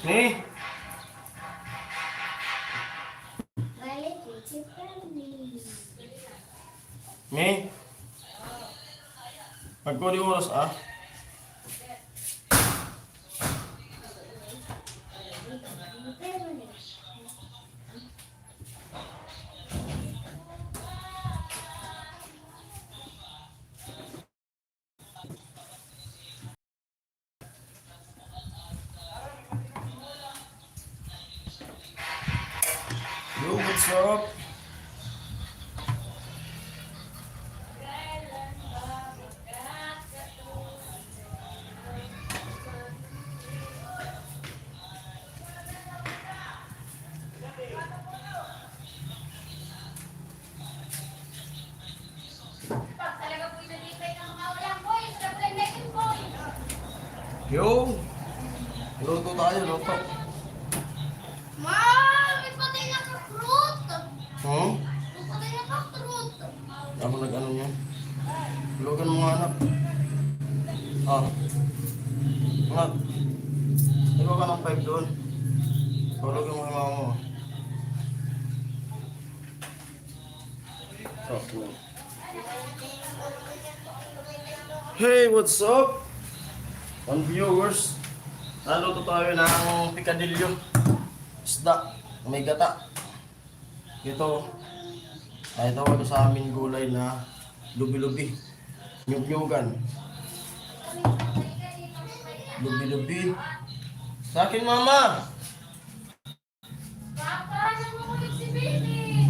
May? May? Pagko di oras ah. Yo, what's up? Yo! Luto tayo, luto. May patay na ka-fruit. Hmm? May patay na ka-fruit. Ako nag-ano niya. Lugan mo nga anak. Ah. Anak. Ikaw ka ng 5 doon. Lugan mo yung mama mo. Okay. Hey, what's up? On viewers. Naluto tayo ng picadillo. Isda. May gata. Ito. Ay tawag sa amin gulay na lubi-lubi. Nyug-nyugan. Lubi-lubi. Sa akin, mama! Papa, namukulit si baby.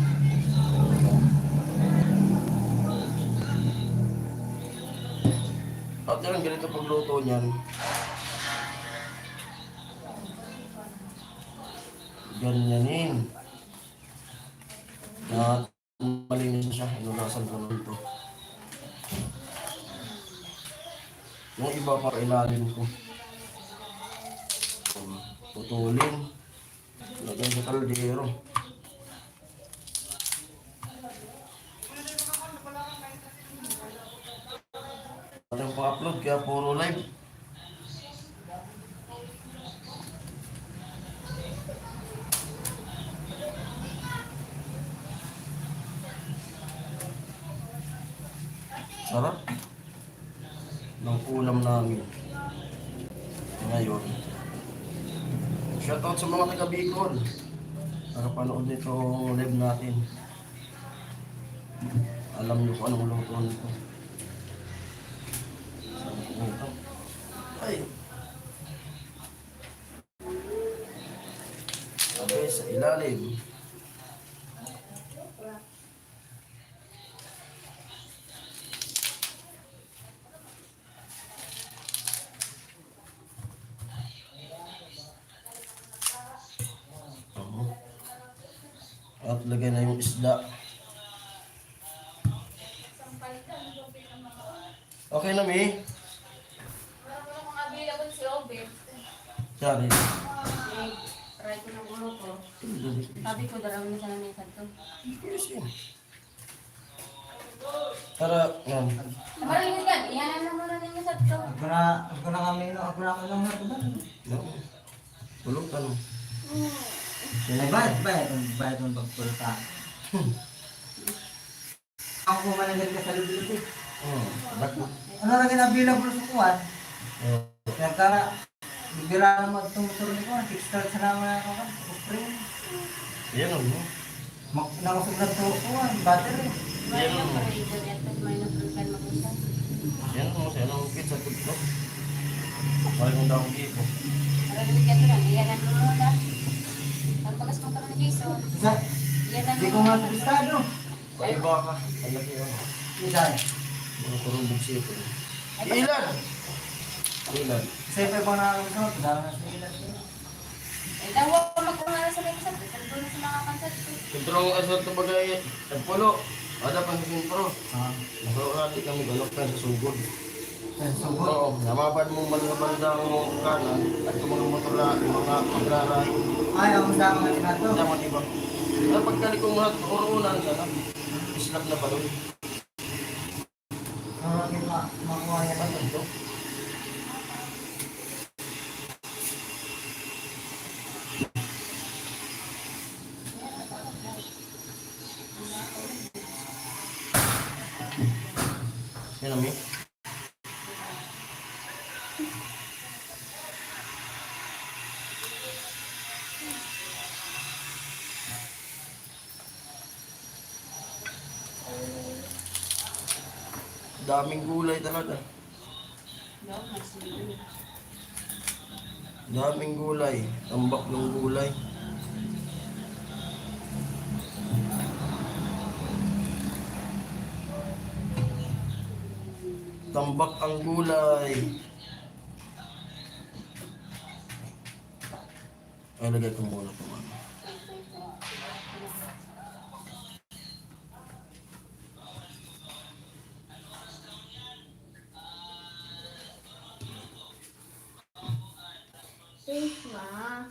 At yan, ganito pagluto niyan. Ganyanin. At malinis siya. Inunasan ko na ito. Yung iba pa ilalim ko. Putulin. Lagyan sa kaldero. Walang pa-upload kaya puro live. Sarap ng ulam namin ngayon. Shoutout sa mga taga Bicol. Nakapanood nitong live natin. Alam niyo kung anong luto nito. Ito. Ay. Okay, sa ilalim. At lagay na yung isda. Okay na, Mi? Wala ko lang mga available si Obet. Sorry. Try ko ng ulo ko. Sabi ko, dalawin na sana may kanto. Yes, yun. Tara, yan. Maraming yan. Iyanan na muna ninyo sa ito. Ako na kami, ako na lang na ba? Tulog ka no. Bayad mo pagpulta. Ako pumanagad ka sa lubi-lubi. Bakit? Ano na available sa kuwan? Kaya kara, bibira na mo itong motor ni kuwan. Kickstart sa naman ako kan. Spring. Yan o, no? Nakusog na ito kuwan, battery. May yung parito yan. Tapos may napulkan mag-isa. Yan o, sa anong pizza ito. Parang kung daw ang kipo. Maraming ka ito lang. Iyanan mo muna. Pagpagas mo ka ng Jason. Isa, Iyanan di mo ko muna. nga turistado. Ay, baka. Ang laki yun. Isa, Mga kurubog siya ito. Ilan? Ilan? isa pa ba nakakasunod? Dahil na sa ilan. Eh, daw ako magpunga na sa may kasat. Ito na sa mga kansat. Kontrong asal ito bagay. Nagpulo. Ada pang sintro. Ah, Nagpulo natin kami galok na sa sugod. sugod. Oo, namabad mong bandang kanan at yung mga motor na, yung mga pagrara. Ay, ang dami na tinato. Hindi mo diba? Kaya pagkali kong mga urunan ka na, islap na pa doon. Ang makuha niya. Ano ito? Yan namin. Daming gulay talaga. No, nagsimili. Daming gulay. Tambak ng gulay. Tambak ang gulay. Ay, lagay ko muna ito. Safe na.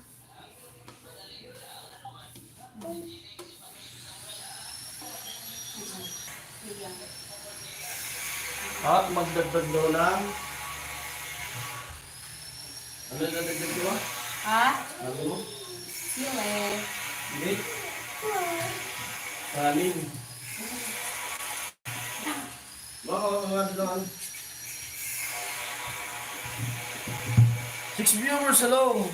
At magdagdag daw ng... Ano yung dadagdag ko ba? Ha? Ano mo? Sile. Hindi. Kanin. Baka mga doon. 6 viewers, hello.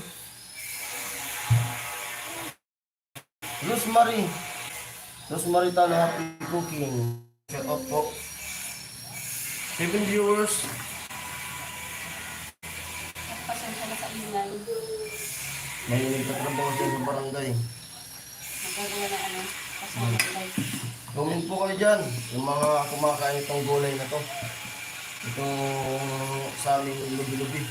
Rosemary. Rosemary Tano, happy cooking. Shout out po. 7 viewers. Pasensya na sa ingay. Mahilig ka trabaho siya sa barangay. Magagawa na ano. Kasama ko live. Comment po kayo dyan. Yung mga kumakain itong gulay na to. Itong sa aming lubi-lubi.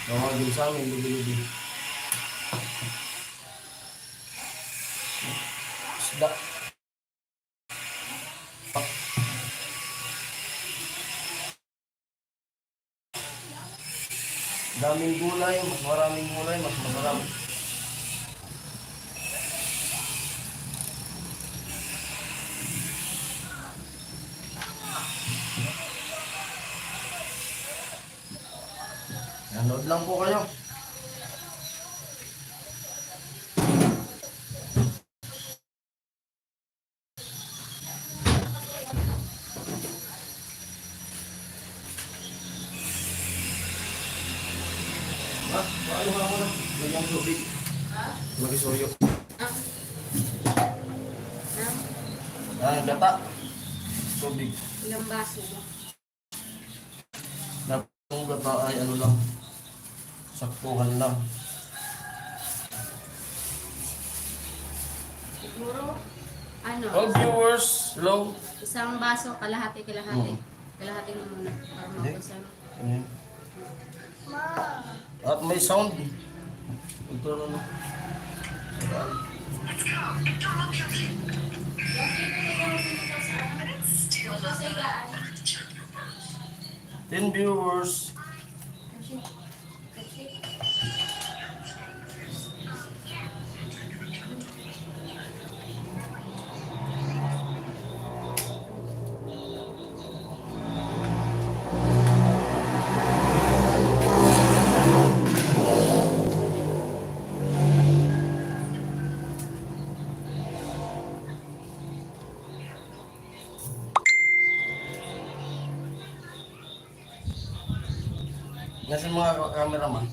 Mga din sa amin, lubi-lubi. Isda. Daming gulay, mas maraming gulay, mas masarap. Nanood lang po kayo. Paano nga muna? Lagyan ng tubig. Magisuyo. Gata. Tubig. Ilang baso mo? Yung gata ay ano lang. Saktuhan lang. Siguro, ano? All viewers, hello. Isang baso, kalahati. Kalahati mo muna. Para mapisa. Ayan. At may sound. Ito na. Ten viewers. Nasaan mga cameraman?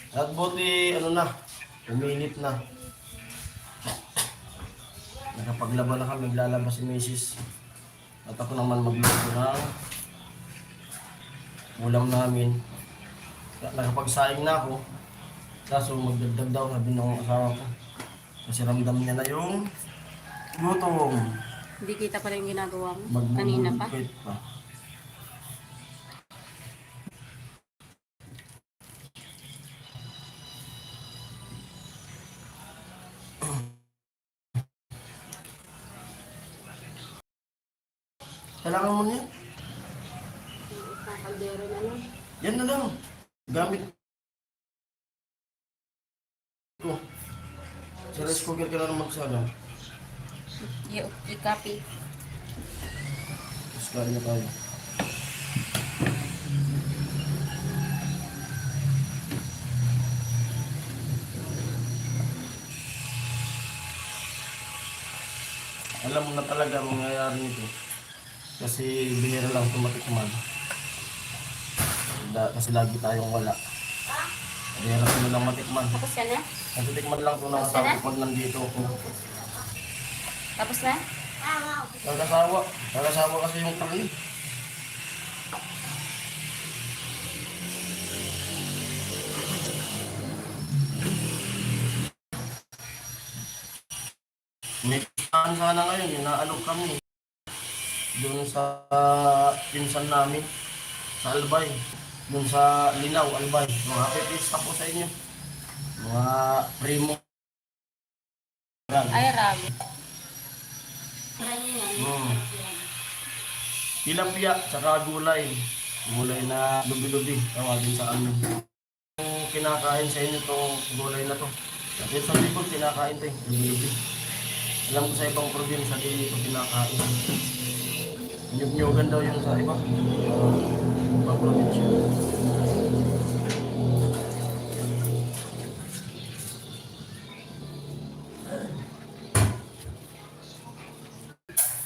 At buti, ano na, uminit na. Nakapaglaba na kami, lalabas si Mrs. At ako naman magluto ng ulam namin. Nakapagsaing na ako. Kaso magdagdag daw, sabi ng asawa ko. Kasi ramdam niya na yung gutom. Hindi kita pa rin ginagawa mo? Kanina pa? Magbubukit pa. Kailangan mo niya. Kakaldero na lang. Yan na lang. Gamit ko. Sa rice cooker ka na magsalang. I-copy. Tapos kain na tayo. Alam mo na talaga ang mangyayari nito. Kasi bihira lang tumatikman. Kasi lagi tayong wala. Bihira ko na lang matikman. Tapos ka na? Natitikman lang ko na matapos pag nandito ako. Tapos na? Kakasawa. Kakasawa kasi yung karni. May kisahan sana ngayon, inaalok kami. Doon sa pinsan namin, sa Albay. Doon sa Linaw, Albay. Mga happy pista po sa inyo. Mga primo. Ay, Rab. Tilapia, tsaka gulay. Gulay na lubi-lubi, tawagin sa amin. Yung kinakain sa inyo itong gulay na to. At sa Bicol, kinakain ito eh, lubi-lubi. Alam ko sa ibang probinsya, hindi ito kinakain. Nyug-nyugan daw yun sa iba. Ibang probinsya.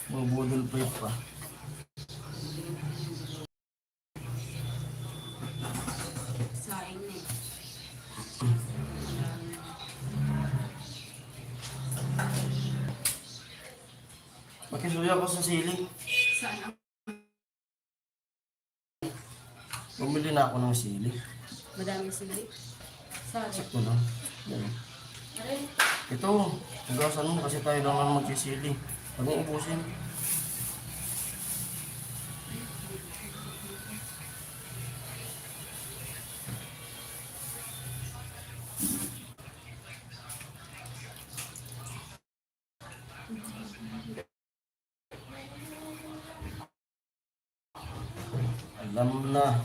Mga budol pa. Saing na eh. Makisuya ko sa sili. Saan? Bumili na ako ng sili. Madami sila. Saan? Sakto lang. Yan. Aray. Ito, hugasan mo kasi tayo lang ang magsisili. Huwag mong ubusin. Alam na.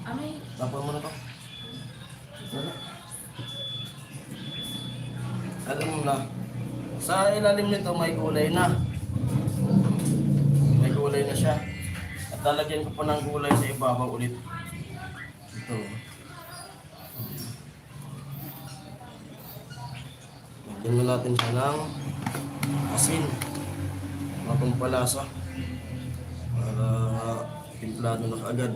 Ano eh? Tapon mo na to. Wala. Alam mo na. Sa ilalim nito may gulay na. May gulay na siya. At lalagyan ko pa ng gulay sa ibabaw ulit. Ito. Lagyan na natin siya ng asin. Mga pampalasa. Para timplado na kaagad.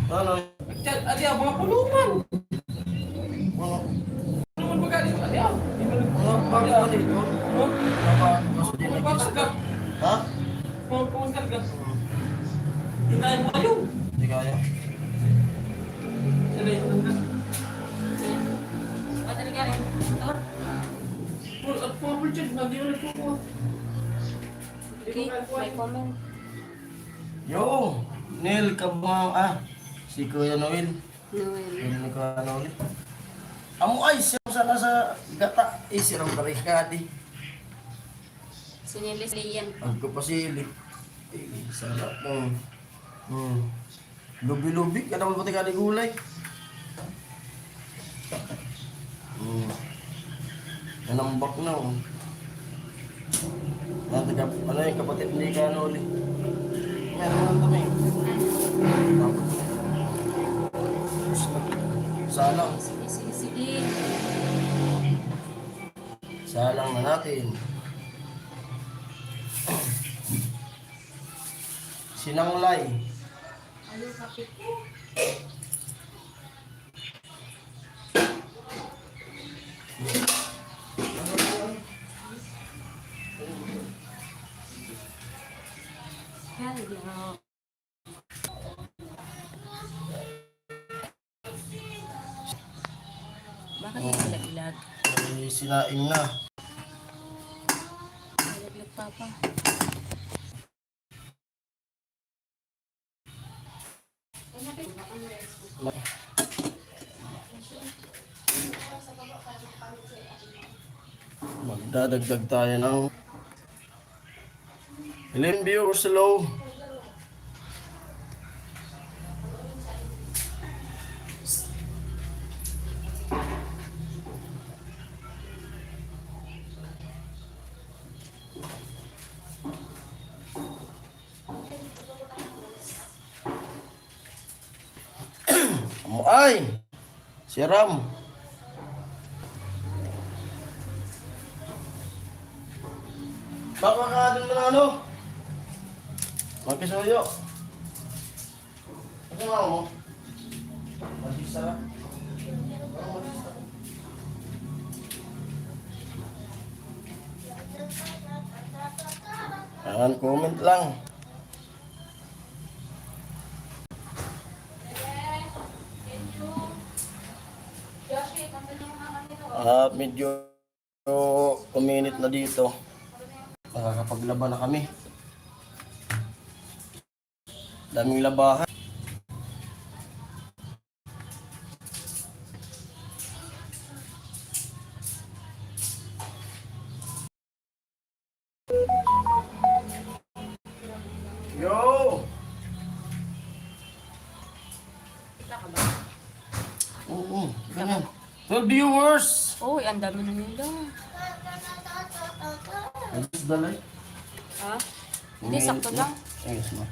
Ano? Chat, adi ah, mga pulungan. Mga Pulungan ba galing? Adi ah. mga bagay pa dito. Napakaso din Mga ang bakal gusto. ka. Ha? Mga pumunta ka. Hintayin mo kayo. Hindi kaya. Sila yung nandun. Patali ka rin. Tor. At purple chat, hindi mo nagkukuha. Okay, may comment. Yo! Neil Kabang si Kuya Noel. Noel. Kuya ni Kuya Noel. Amo ay siya sana sa gata. Sirang barikadi. Sinilis Lian. Agkapasili. Sarap mo. Lubi-lubi. Kada mo pati kada gulay. Nanambak na. Ano yung kapatid ni Kuya Noel? Meron lang kami. Salang. Sige. Salang na natin. Sinanglay. Ano kapit ko? Hello. Bakit may ilag-ilag? May sinaing na. Ilag-ilag, Papa. Magdadagdag tayo ng 11 viewers, hello. Ay! Si Ram. Baka ka dun na ano? Magkisuyo. Ano nga mo? Magkisa ka? Ayan, comment lang. Medyo kuminit na dito. Nakakapaglaban na kami. Daming labahan. Yo! Oo, ganyan. 12 viewers! Uy, ang dami na nila. Ayos dalay. Ha? Hindi, sakto lang. Ayos na.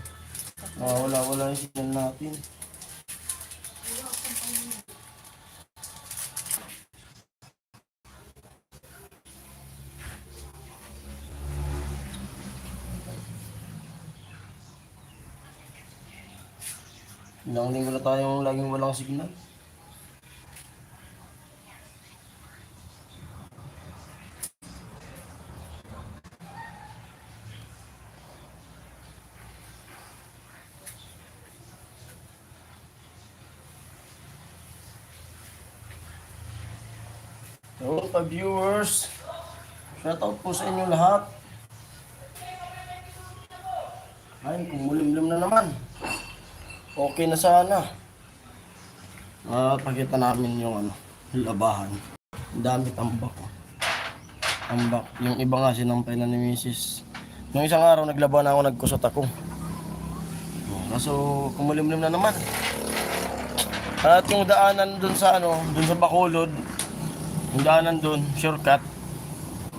Wala yung signal natin. Ilang linggo na tayong laging walang signal. So, viewers, shoutout po sa inyo lahat. Ay, kumulimlim na naman. Okay na sana. Pakita namin yung labahan. Ang dami tambak. Tambak. Yung iba nga sinampay na ni Mrs. Nung isang araw naglaban ako, nagkusot ako. Kaso kumulimlim na naman. At yung daanan dun sa dun sa Bacolod, yung daanan dun, shortcut.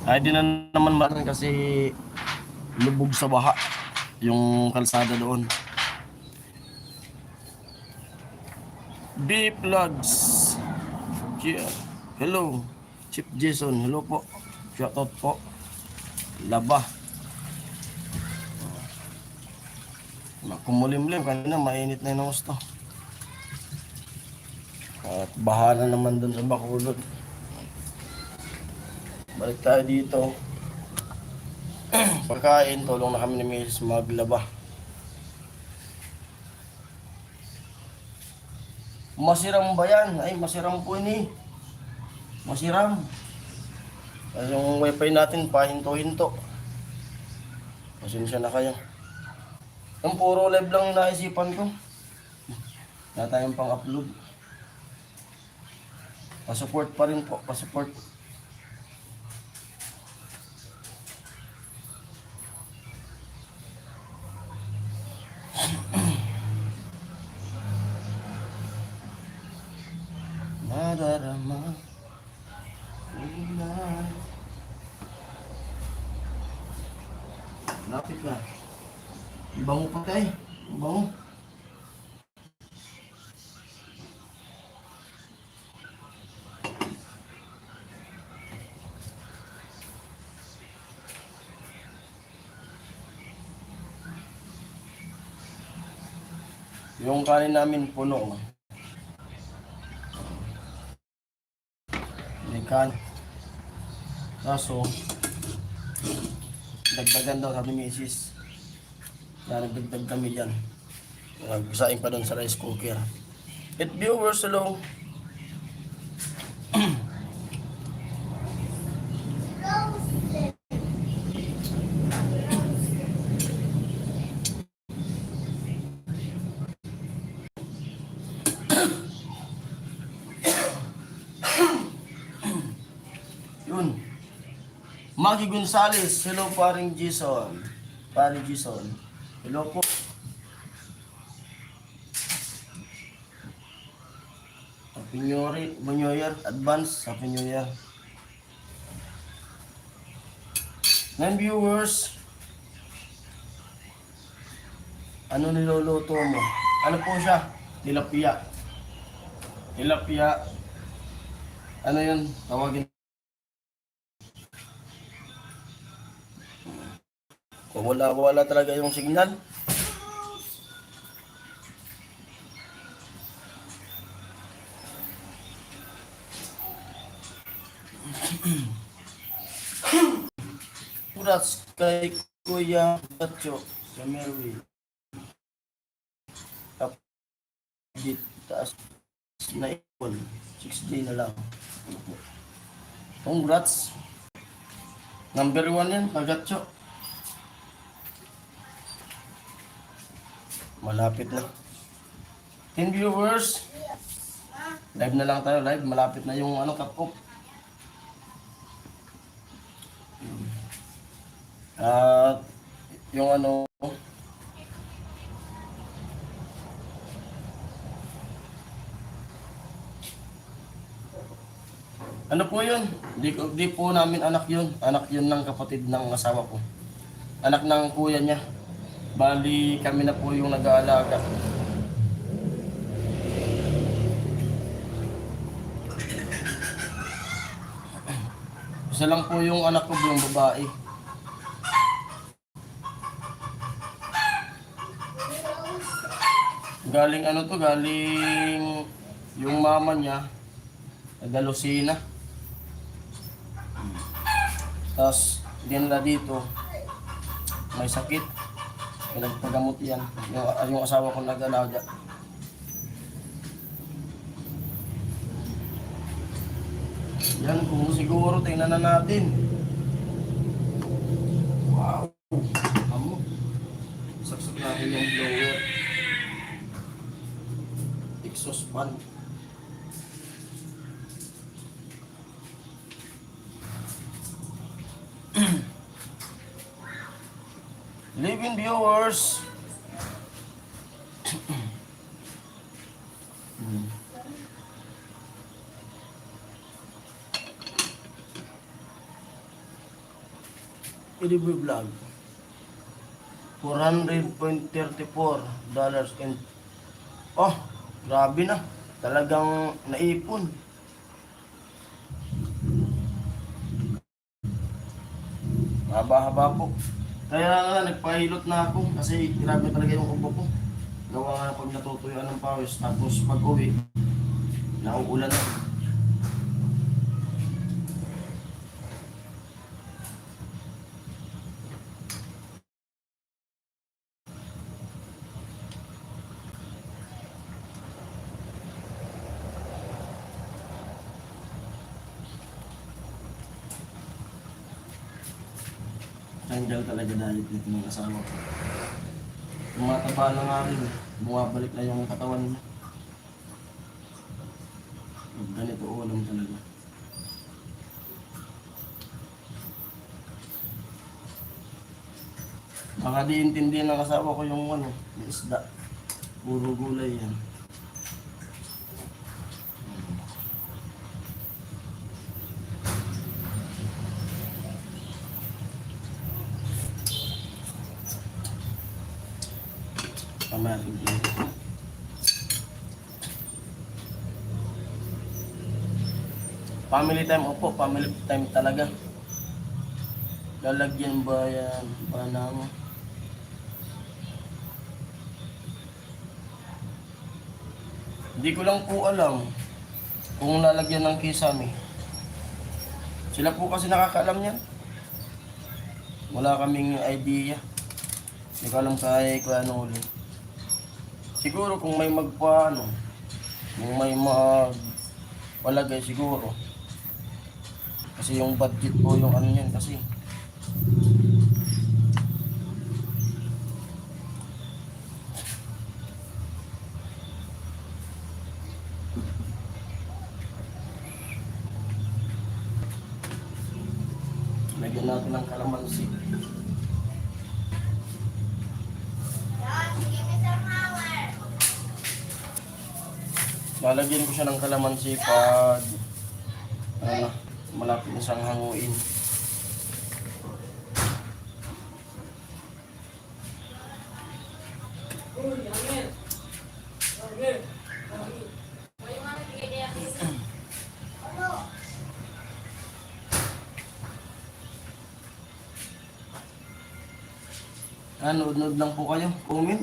Ay di na naman maran kasi lubog sa baha yung kalsada doon. B-Vlogs. Yeah. Hello. Chief Jason. Hello po. Shoutout po. Laba. Kumulimlim. Kanina mainit na yung gusto. At baha na naman dun sa Bacolod. Balik tayo dito. Pagkain. Tulong na kami ni Mrs. maglaba. Masiram ba yan? Ay, masiram po ini. Masiram. Kasi yung wifi natin, pahinto-hinto. Pasensya na kayo. Ang puro live lang yung naisipan ko. Wala tayong pang-upload. Pa-support pa rin po, pa-support. Nadarama lapit na. Bango pa tayo. Bango. Yung kanin namin puno. Kan. Kaso, dagdagan daw sabi ni Mrs. Na nagdagdag kami dyan. Nagsaing pa doon sa rice cooker. 8 viewers, hello. Maggie Gonzales, hello paring Jason. Paring Jason. Hello po. Happy New Year, advance, Happy New Year. 9 viewers, ano niluluto mo? Ano po siya? Tilapia. Tilapia. Ano yun? Tawagin. Kung wala talaga yung signal. Congrats kay Kuya Batcho sa Merwin. Update taas na ipon. 6 day na lang. Congrats. Number 1 yan, Kagatcho. Malapit na. 10 viewers. Live na lang tayo, live. Malapit na yung cut-off. At yung ano po yun? Di po namin anak yun. Anak yun ng kapatid ng asawa ko. Anak ng kuya niya. Bali kami na po yung nag-aalaga. Isa lang po yung anak ko, yung babae. Galing galing yung mama niya, Tagalocina. Tapos, dinala dito, may sakit. Nagpagamot yan. Yung asawa ko nag-alaga. Yan, kung siguro, tingnan na natin. Wow! Amo. Saksak natin yung blower. Exhaust fan. Living viewers. Iliboy vlog. $400.34 and oh, grabe na. Talagang naipon. Haba-haba po. Kaya nga, nagpahilot na ako kasi grabe talaga yung ubo ko. Gawa nga pag natutuyuan ng pawis, tapos pag uwi, nauulan na. Nandiyan talaga dahil dito ng asawa ko. Tumataba na nga rin. Bumabalik na yung katawan niya. Ganito ulam talaga. Baka di intindihan ng asawa ko yung yung isda. Puro gulay yan. Family time, opo, family time talaga. Lalagyan ba yan? Paano? Hindi ko lang po alam kung lalagyan ng kisame. Sila po kasi nakakaalam yan. Wala kaming idea. Hindi ko alam kung ano ulit. Siguro kung may kung may palagay siguro. Kasi yung budget po yung yan kasi. Lagyan natin ng kalamansi. Lalagyan ko siya ng kalamansi pag ano, malapit na siyang hanguin. Nood-nood lang po kayo. Comment.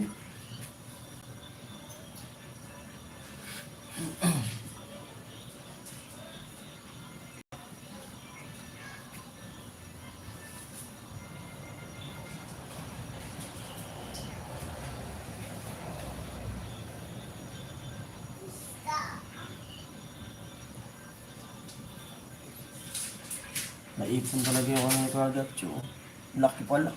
Naipon talaga yung ano kagatcho. Laki pala.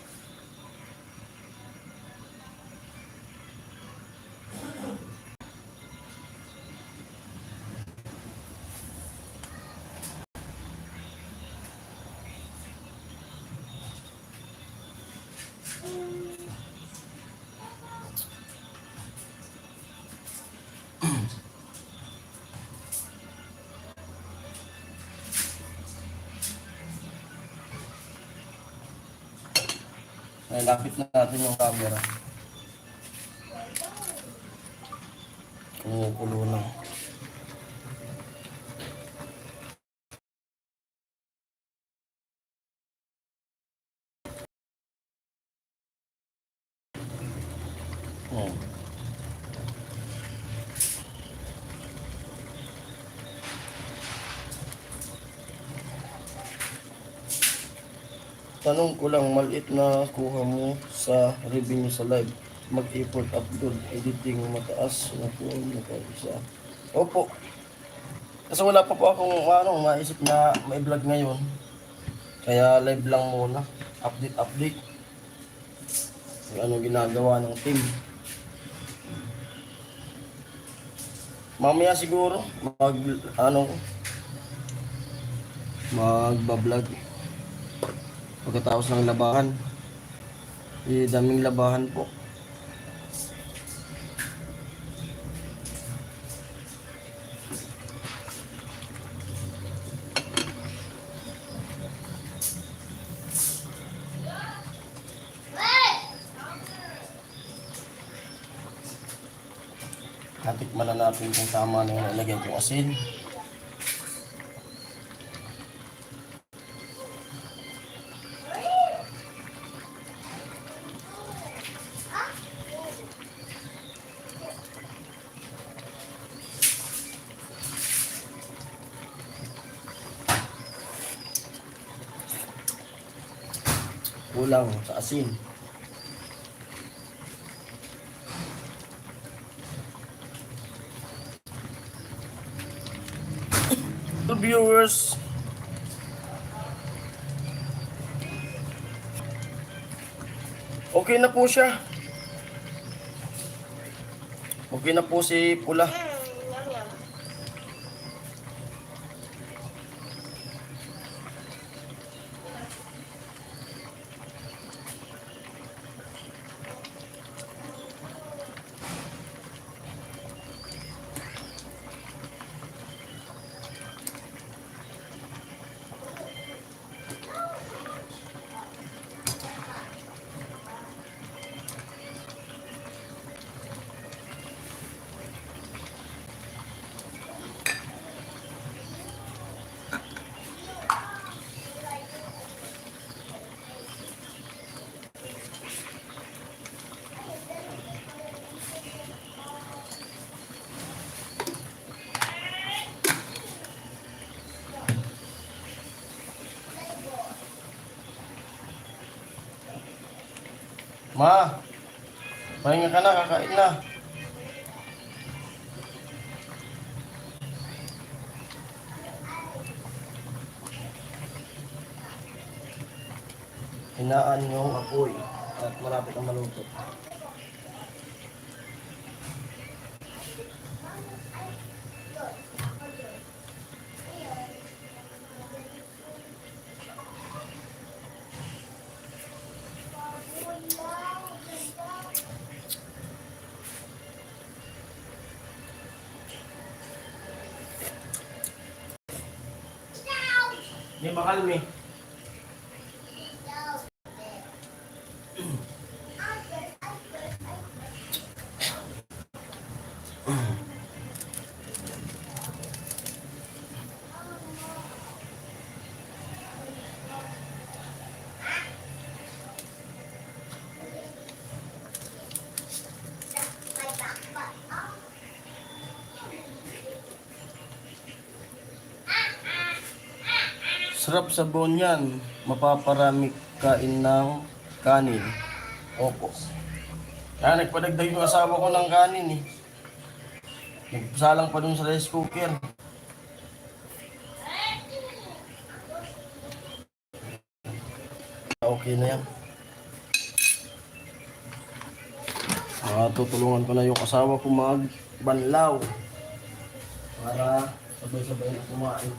Ay, lapit na natin yung camera. Kumukulo na. Oh. Tanong ko lang, maliit na kuha mo sa revenue sa live. Mag-effort upload, editing, mataas na po isa. Opo. Kasi wala pa po akong maisip na may vlog ngayon. Kaya live lang muna. Update. Kung ano ginagawa ng team. Mamaya siguro, magbablog. Pagkatapos ng labahan. Daming labahan po. Katikman na natin kung tama na yung nilagyan kong asin. Kulang sa asin. To viewers, okay na po siya. Okay na po si Pula. Ma, pahinga ka na, kakain na. Hinaan yung apoy at malapit ang maluto. Hindi makalmi. Sarap sa bone yan. Mapaparami kain ng kanin. Opo. Kaya nagpadagdag yung asawa ko ng kanin eh. Nagsalang pa dun sa rice cooker. Okay na yan. Tutulungan ko na yung asawa ko magbanlaw. Para sabay-sabay na kumain.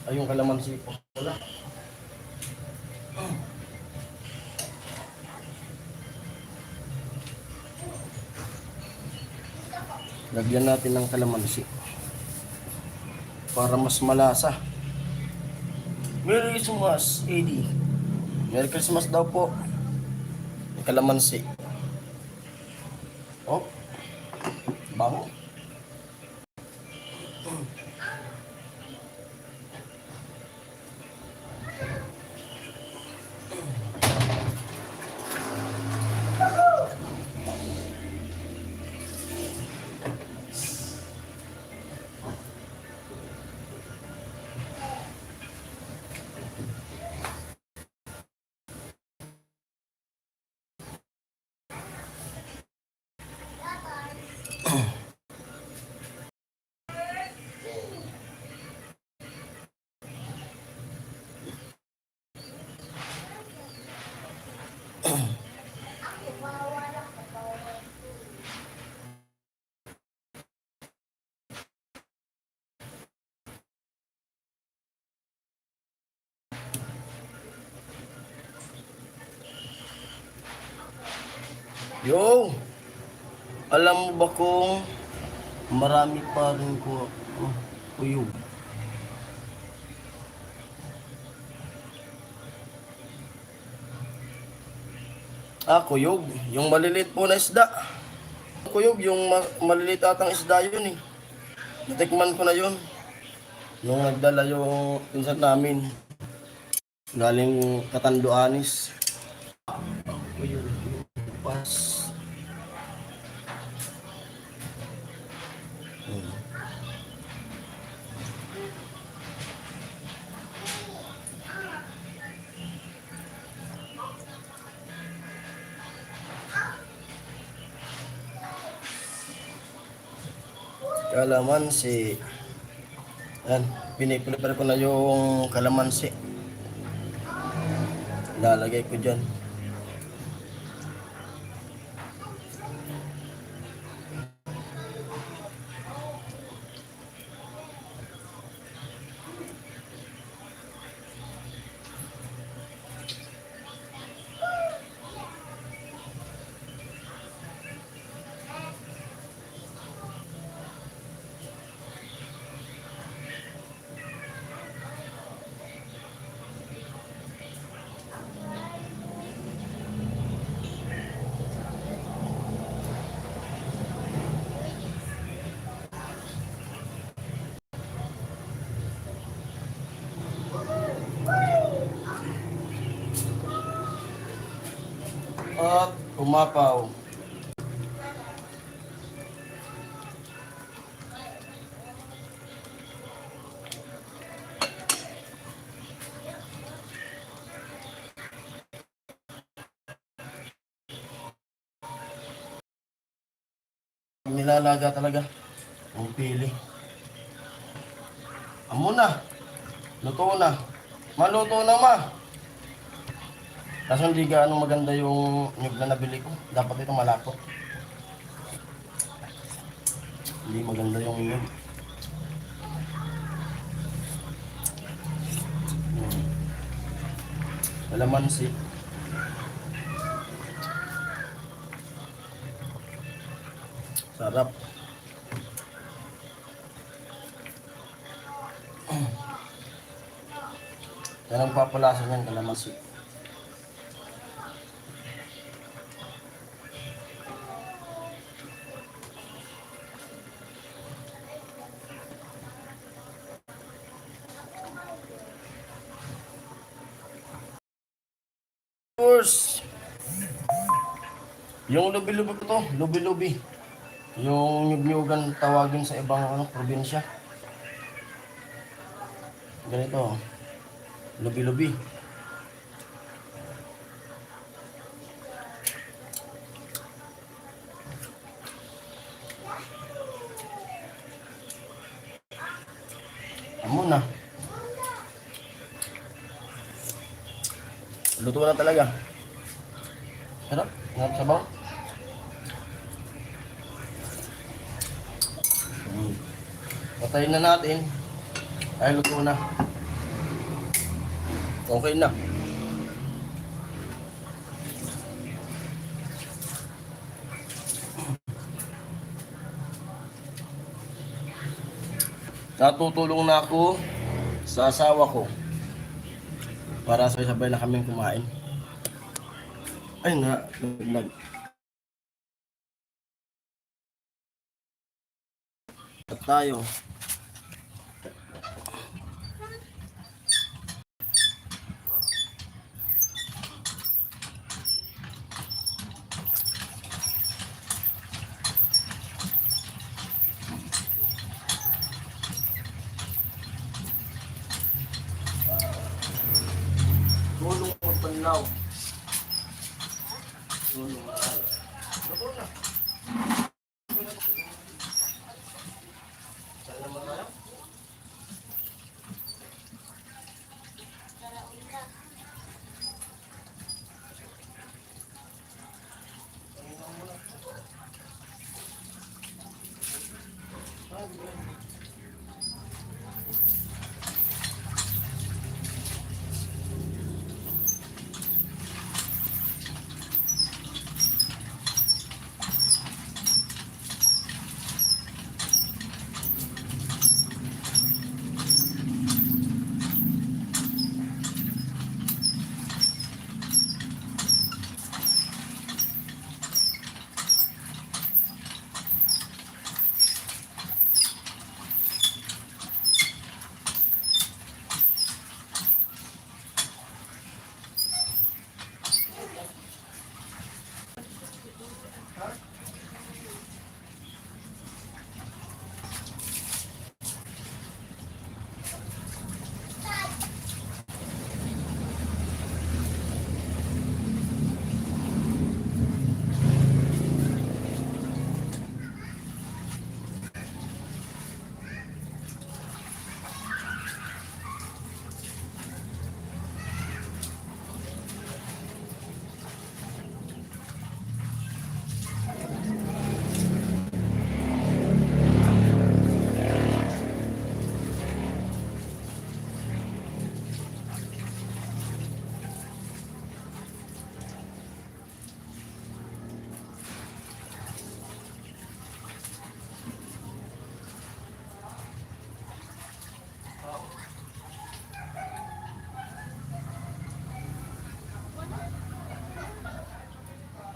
Ay, yung kalamansi po. Wala. Lagyan natin ng kalamansi. Para mas malasa. Merry Christmas, AD. Merry Christmas daw po. Yung kalamansi. Oh. Bango. Yo! Alam mo ba kung marami pa rin ko kuyog? Kuyog. Yung maliliit po na isda. Kuyog, yung maliliit atang isda yun eh. Natikman ko na yun. Nung nagdala yung pinsan namin. Galing Catanduanes. Kuyog. Pas. Kalamansi. Yan, piniprepare ko na yung kalamansi. Lalagay ko dyan. At umapaw. Nilalaga talaga ang pili. Amo na. Luto na. Maluto na ma. Kaso hindi gaano maganda yung nyug na nabili ko. Dapat ito malapot. Hindi maganda yung nyug. Kalamansi. Sarap. Yan ang papalasa niyan, kalamansi. Course, yung lubi-lubi ko to, lubi-lubi. Yung nyug-nyugan tawagin sa ibang probinsya. Ganito, lubi-lubi. Amo na. Luto na talaga. Sarap, sarap sabaw. Patayin na natin. Ay, luto na. Okay na. Natutulong na ako sa asawa ko para sabay-sabay na kaming kumain. Ay nga, nag tayo. Tulong o panlaw. Tulong o panlaw. Luto na. Saan naman tayo?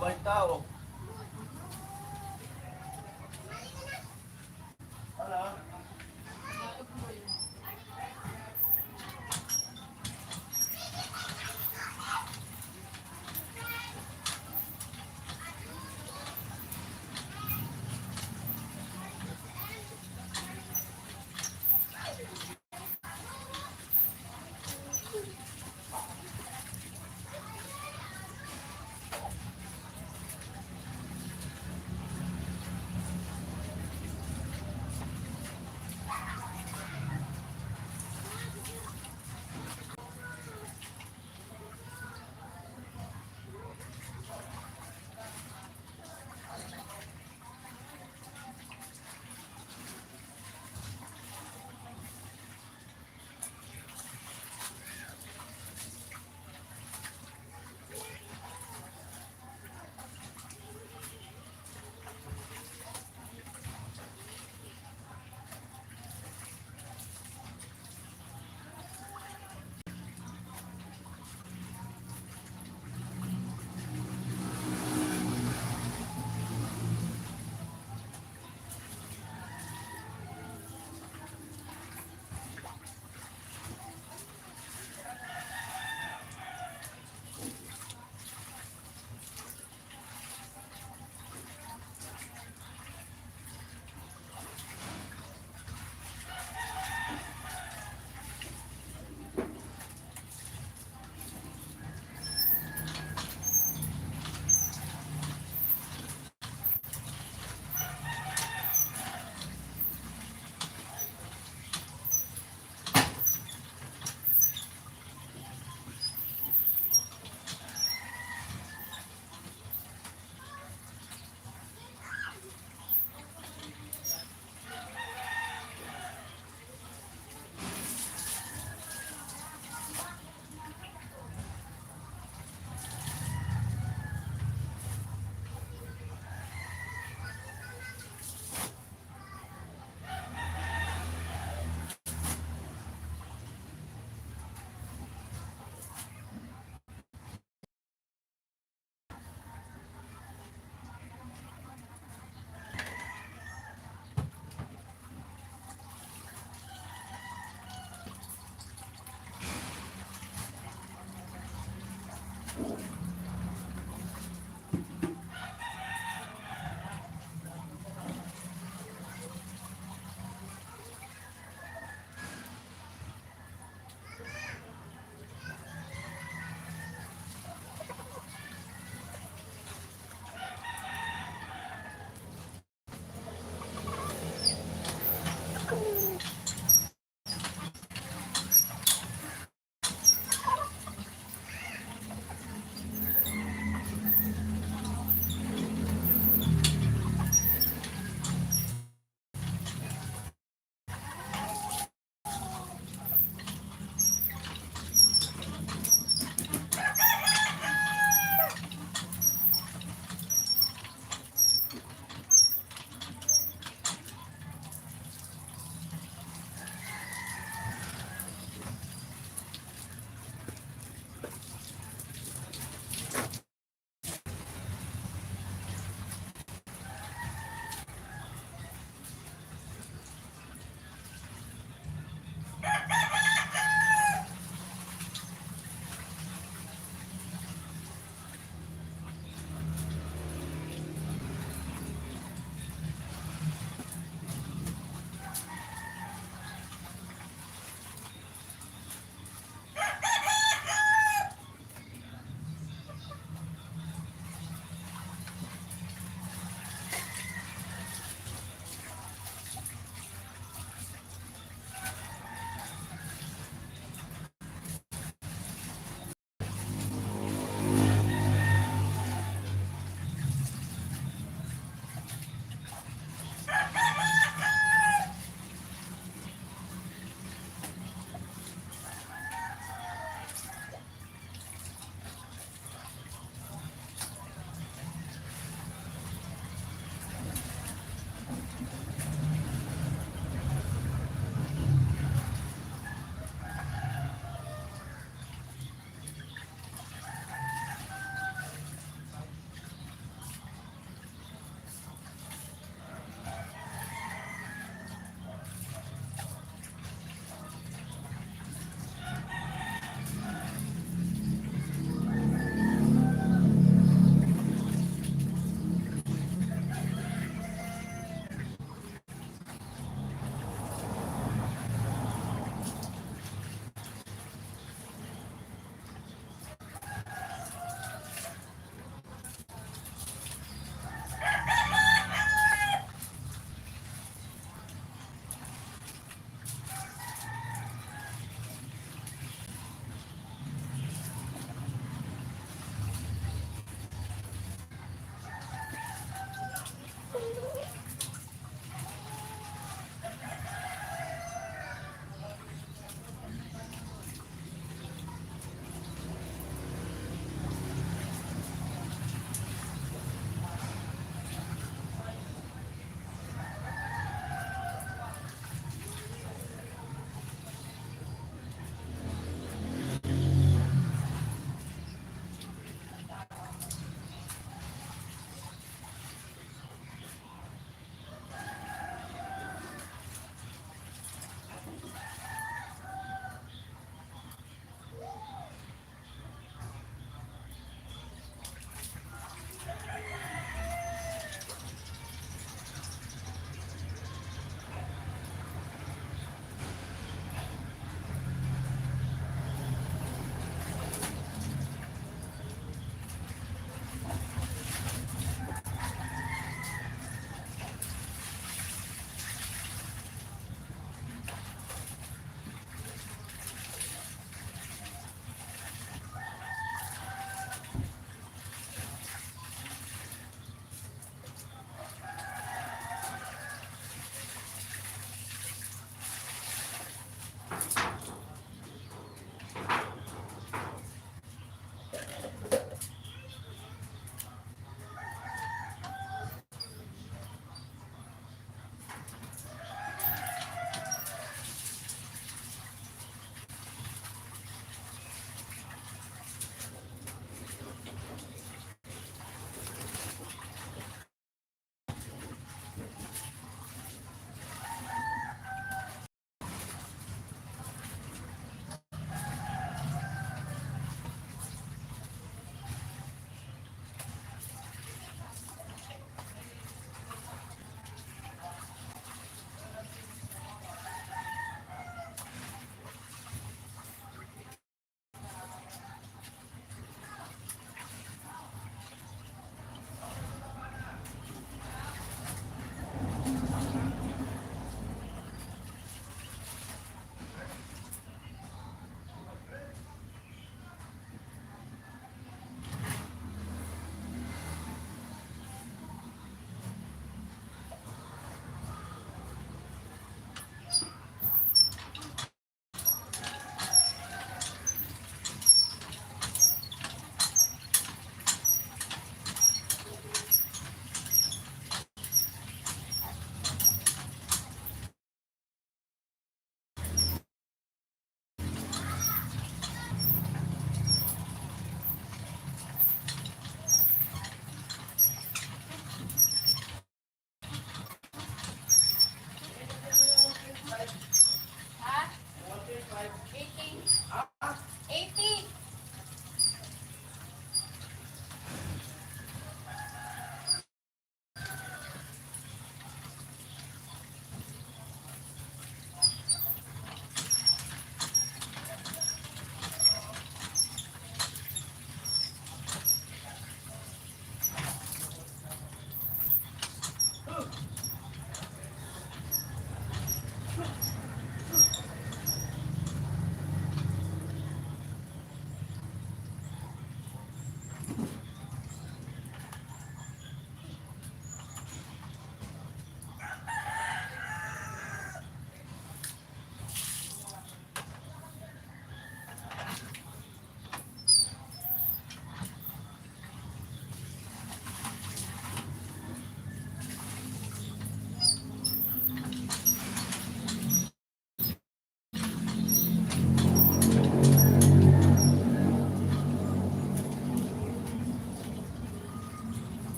May tao.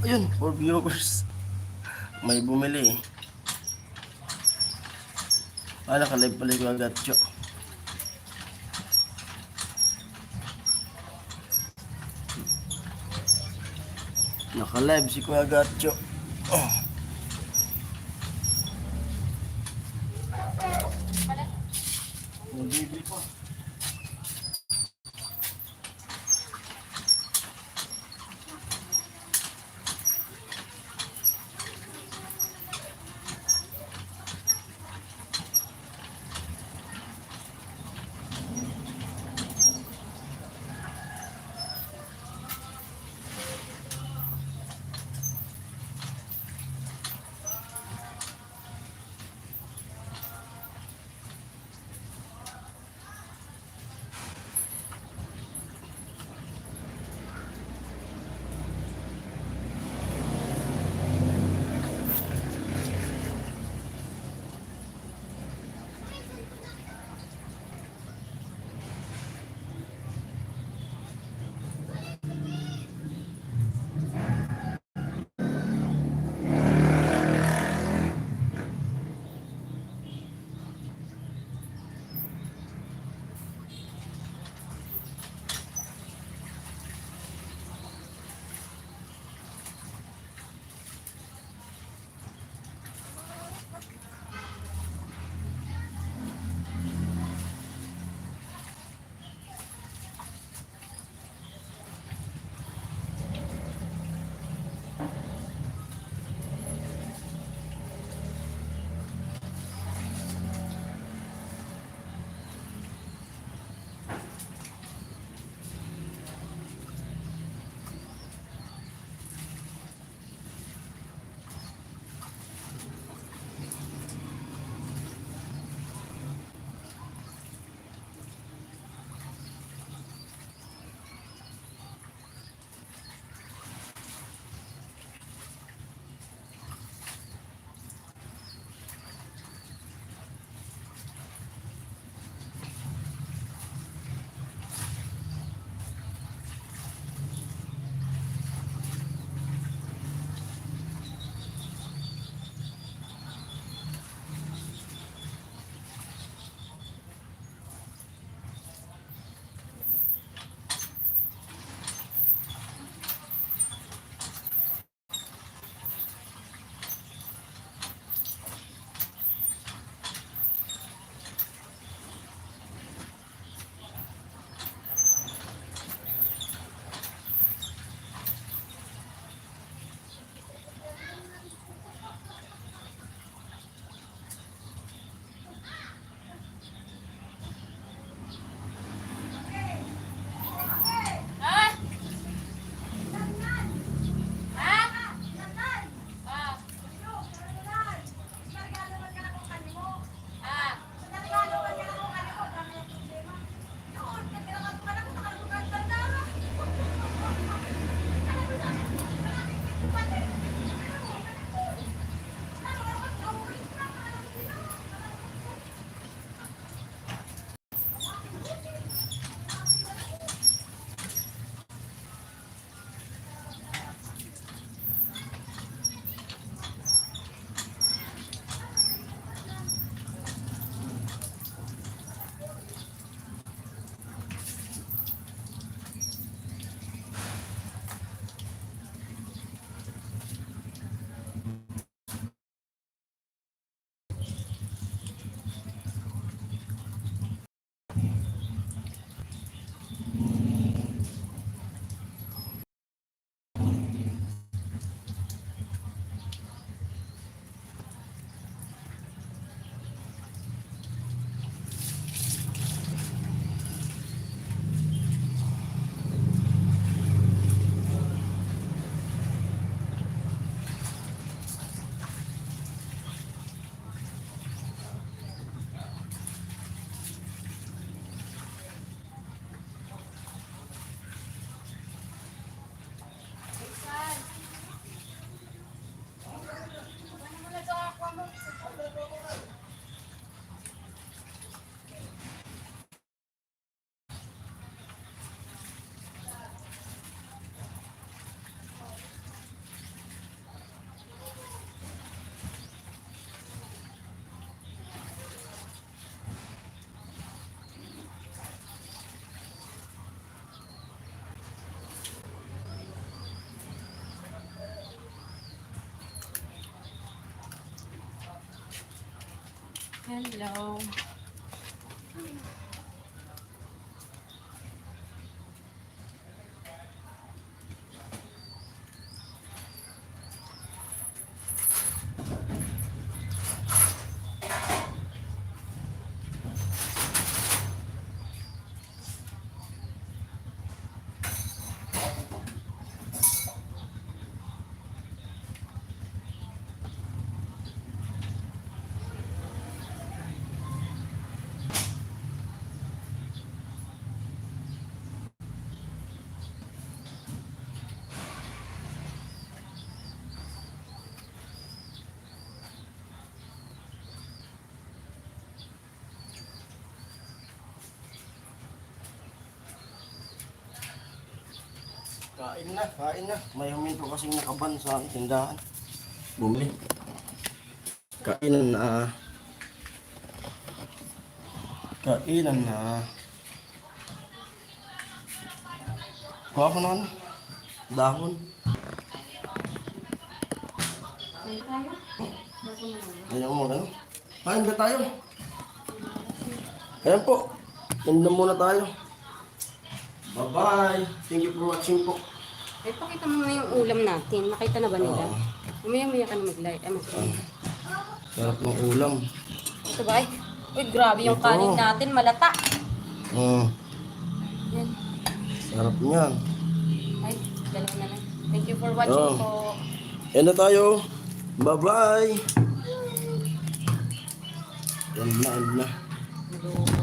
Ayun, for viewers. May bumili eh. Nakalive pala yung Agatcho. Nakalive si Kuya Gatcho. Oh. Nabibili pa. Hello. Kain na. May huminto kasing nakaban sa tindahan. Bumili. Kainan na. Kainan na. Kuha ko na ano? Dahon. Kain tayo? Bago na lang. Ayaw mo ano? Kain ba tayo? Ayan po. Tinda muna tayo. Bye-bye. Thank you for watching po. Eh, pakita mo na yung ulam natin. Nakita na ba nila? Umaya-maya ka na mag-like. Sarap ng ulam. Ito ba? Uy, grabe yung Ito. kanin natin. Malata. Yan. Sarap niyan. Ay, dalawa na lang. Thank you for watching Oh. po. Yan na tayo. Bye-bye. Yan na. Hello.